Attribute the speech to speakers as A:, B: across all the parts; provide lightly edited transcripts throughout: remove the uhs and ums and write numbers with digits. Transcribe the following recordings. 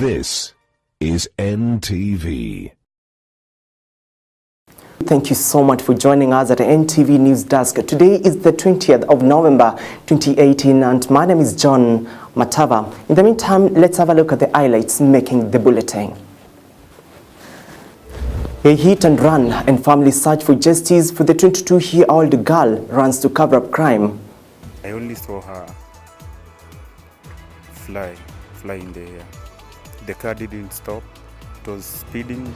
A: This is NTV.
B: Thank you so much for joining us at the NTV News Desk. Today is the 20th of November 2018 and my name is John Matava. In the meantime, let's have a look at the highlights making the bulletin. A hit and run and family search for justice for the 22-year-old girl runs to cover up crime.
C: I only saw her fly in the air. The car didn't stop. It was speeding.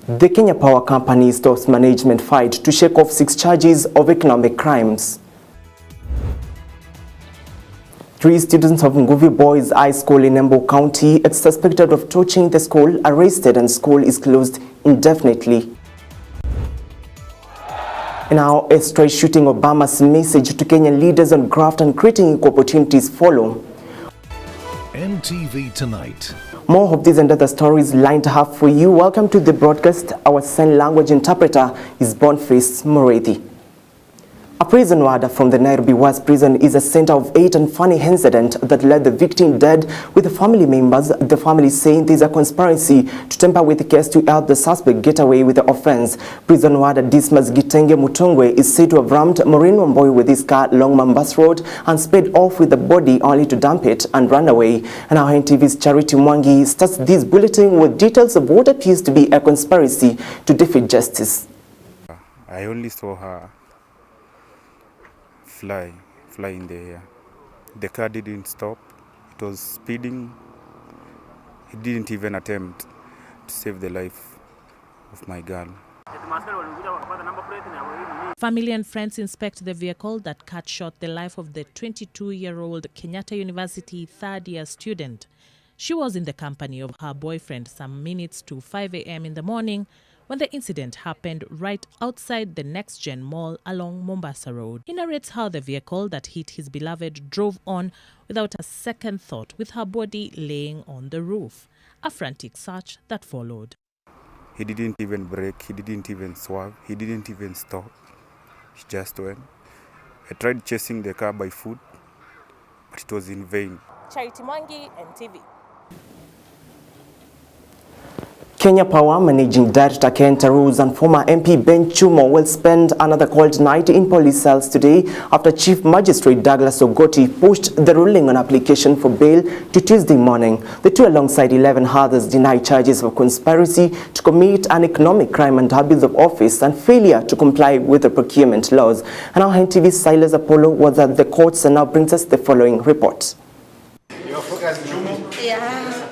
B: The Kenya Power Company stops management fight to shake off 6 charges of economic crimes. 3 students of Nguvi Boys High School in Embu County suspected of torching the school arrested and school is closed indefinitely. Now, a straight shooting Obama's message to Kenyan leaders on graft and creating equal opportunities follow.
A: NTV Tonight.
B: More of these and other stories lined up for you. Welcome to the broadcast. Our sign language interpreter is Boniface Morethi. A prison ward from the Nairobi West prison is a center of 8 unfunny incident that led the victim dead with the family members. The family saying there's a conspiracy to tamper with the case to help the suspect get away with the offense. Prison warder Dismas Gitenge Mutongwe is said to have rammed Maureen Wamboi with his car along Mombasa Road and sped off with the body only to dump it and run away. And our NTV's Charity Mwangi starts this bulletin with details of what appears to be a conspiracy to defeat justice.
C: I only saw her fly in the air. The car didn't stop. It was speeding. It didn't even attempt to save the life of my girl.
D: Family and friends inspect the vehicle that cut short the life of the 22-year-old Kenyatta University third-year student. She was in the company of her boyfriend some minutes to 5 a.m. in the morning when the incident happened right outside the Next Gen Mall along Mombasa Road. He narrates how the vehicle that hit his beloved drove on without a second thought, with her body laying on the roof. A frantic search that followed.
C: He didn't even brake, he didn't even swerve, he didn't even stop. He just went. I tried chasing the car by foot, but it was in vain.
D: Charity Mwangi, NTV.
B: Kenya Power Managing Director Ken Tarus and former MP Ben Chumo will spend another cold night in police cells today after Chief Magistrate Douglas Ogoti pushed the ruling on application for bail to Tuesday morning. The two alongside 11 others deny charges of conspiracy to commit an economic crime and abuse of office and failure to comply with the procurement laws. And our NTV's Silas Apollo was at the courts and now brings us the following report.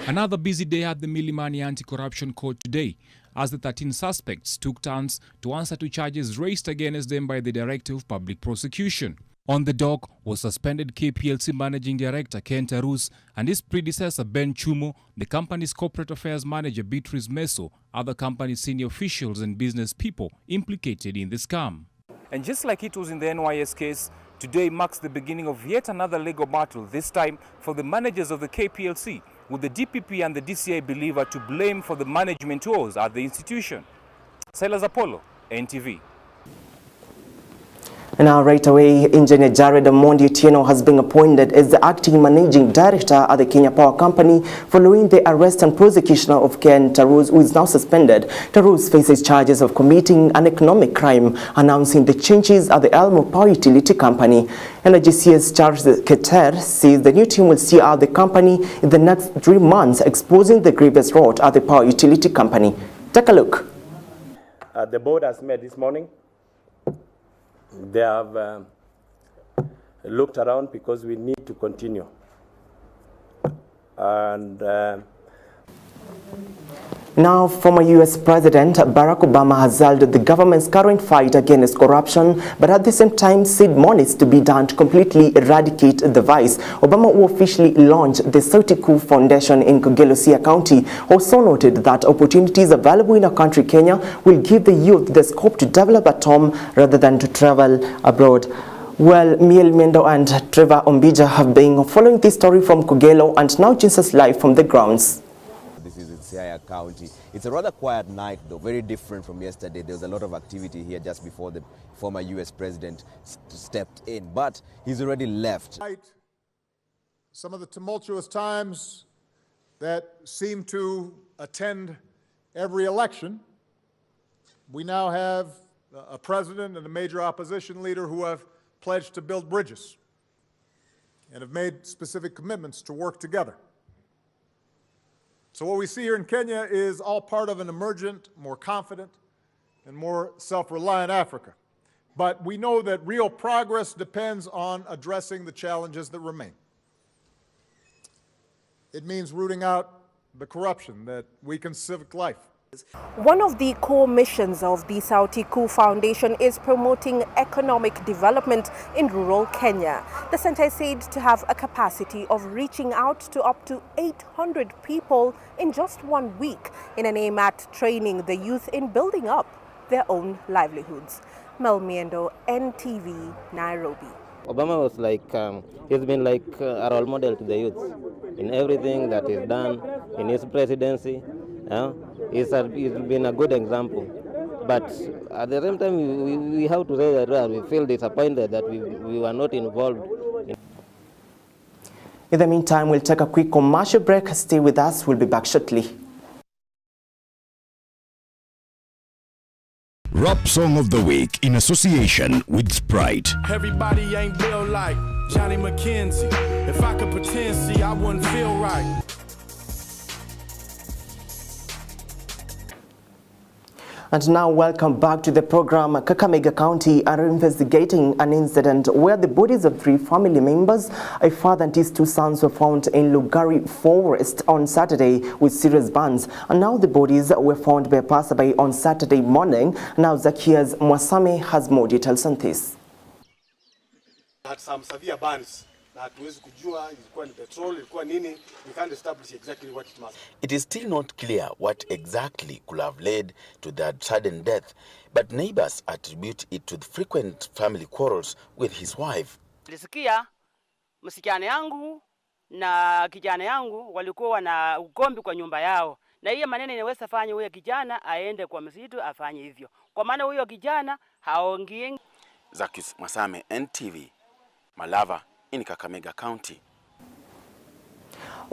E: Another busy day at the Milimani Anti-Corruption Court today, as the 13 suspects took turns to answer to charges raised against them by the Director of Public Prosecution. On the dock was suspended KPLC Managing Director Ken Tarus and his predecessor Ben Chumo, the company's corporate affairs manager Beatrice Meso, other company senior officials and business people implicated in the scam. And just like it was in the NYS case, today marks the beginning of yet another legal battle, this time for the managers of the KPLC, with the DPP and the DCI believer to blame for the management woes at the institution. Silas Apollo, NTV.
B: Now right away, Engineer Jared Amondi Otieno has been appointed as the acting managing director at the Kenya Power Company following the arrest and prosecution of Ken Tarus, who is now suspended. Tarus faces charges of committing an economic crime, announcing the changes at the Elmo Power Utility Company. NGC's Charles Keter says the new team will see out the company in the next 3 months, exposing the grievous rot at the Power Utility Company. Take a look.
F: The board has met this morning. They have looked around because we need to continue. And
B: now, former U.S. President Barack Obama has hailed the government's current fight against corruption, but at the same time said more needs to be done to completely eradicate the vice. Obama, who officially launched the Sautiku Foundation in Kogelo County, also noted that opportunities available in our country, Kenya, will give the youth the scope to develop at home rather than to travel abroad. Well, Miel Mendo and Trevor Ombija have been following this story from Kogelo and now joins us live from the grounds.
G: This is in Siaya County. It's a rather quiet night, though, very different from yesterday. There was a lot of activity here just before the former U.S. president stepped in, but he's already left.
H: some of the tumultuous times that seem to attend every election, we now have a president and a major opposition leader who have pledged to build bridges and have made specific commitments to work together. So what we see here in Kenya is all part of an emergent, more confident, and more self-reliant Africa. But we know that real progress depends on addressing the challenges that remain. It means rooting out the corruption that weakens civic life.
I: One of the core missions of the Sauti Kuu Foundation is promoting economic development in rural Kenya. The center is said to have a capacity of reaching out to up to 800 people in just 1 week in an aim at training the youth in building up their own livelihoods. Mel Miendo, NTV, Nairobi.
J: Obama was like, he's been like a role model to the youth in everything that is done in his presidency. He's been a good example. But at the same time, we have to say that we feel disappointed that we were not involved.
B: In the meantime, we'll take a quick commercial break. Stay with us. We'll be back shortly.
A: Rap Song of the Week in association with Sprite.
K: Everybody ain't built like Johnny McKenzie. If I could pretend, see, I wouldn't feel right.
B: And now welcome back to the program. Kakamega County are investigating an incident where the bodies of 3 family members, a father and his 2 sons, were found in Lugari Forest on Saturday with serious burns. And now the bodies were found by a passerby on Saturday morning. Now Zacchaeus Mwasame has more details on this.
L: Had some severe burns. We can't establish exactly what it must be.
M: It is still not clear what exactly could have led to that sudden death, but neighbors attribute it to the frequent family quarrels with his wife.
N: Nilisikia msichana yangu na kijana yangu walikuwa na ugomvi kwa nyumba yao, na hiyo maneno inaweza fanya huyo kijana aende kwa msitu afanye hivyo, kwa maana huyo kijana haongei.
M: Zacchaeus Mwasame, NTV, Malava in Kakamega County.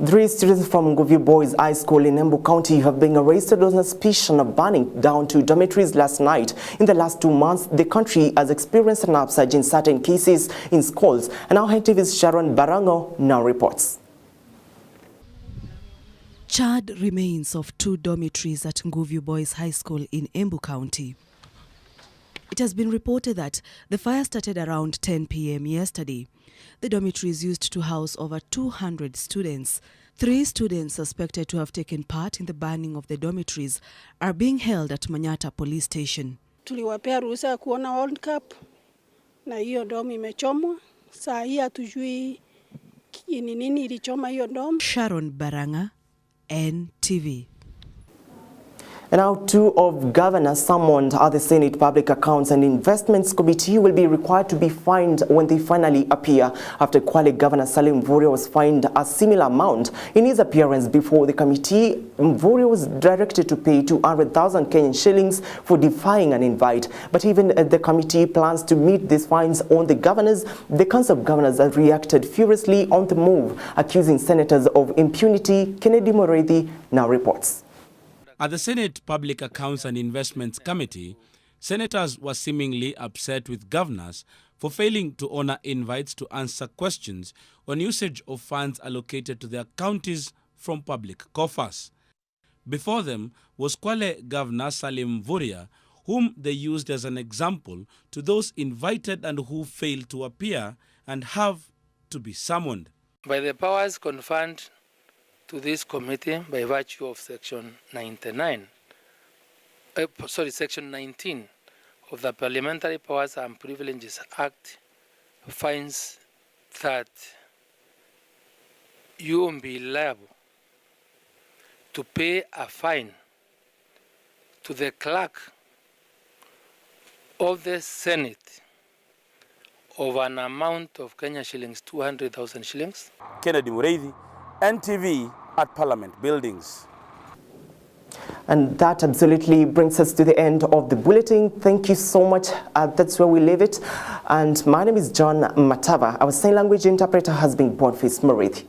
B: 3 students from Nguvi Boys High School in Embu County have been arrested on suspicion of burning down 2 dormitories last night. In the last 2 months, the country has experienced an upsurge in certain cases in schools. And now NTV's Sharon Barango now reports.
O: Charred remains of 2 dormitories at Nguvi Boys High School in Embu County. It has been reported that the fire started around 10 p.m. yesterday. The dormitories used to house over 200 students. 3 students suspected to have taken part in the burning of the dormitories are being held at Manyata police station.
P: Tuliwapea ruhusa ya kuona World Cup na hiyo dom imechomwa. Saa hii hatujui ni nini ilichoma hiyo dom.
O: Sharon Baranga, NTV.
B: And now 2 of governors summoned at the Senate Public Accounts and Investments Committee will be required to be fined when they finally appear after Kwale Governor Salim Mvurya was fined a similar amount. In his appearance before the committee, Mvurya was directed to pay 200,000 Kenyan shillings for defying an invite. But even as the committee plans to meet these fines on the governors, the Council of Governors has reacted furiously on the move, accusing senators of impunity. Kennedy Morethi now reports.
Q: At the Senate Public Accounts and Investments Committee, senators were seemingly upset with governors for failing to honor invites to answer questions on usage of funds allocated to their counties from public coffers. Before them was Kwale Governor Salim Mvurya, whom they used as an example to those invited and who failed to appear and have to be summoned.
R: By the powers conferred to this committee by virtue of Section 19 of the Parliamentary Powers and Privileges Act finds that you will be liable to pay a fine to the clerk of the Senate of an amount of Kenya shillings, 200,000 shillings.
Q: Kennedy Morethi, NTV at Parliament Buildings.
B: And that absolutely brings us to the end of the bulletin. Thank you so much. That's where we leave it. And my name is John Matava. Our sign language interpreter has been Boniface Murithi.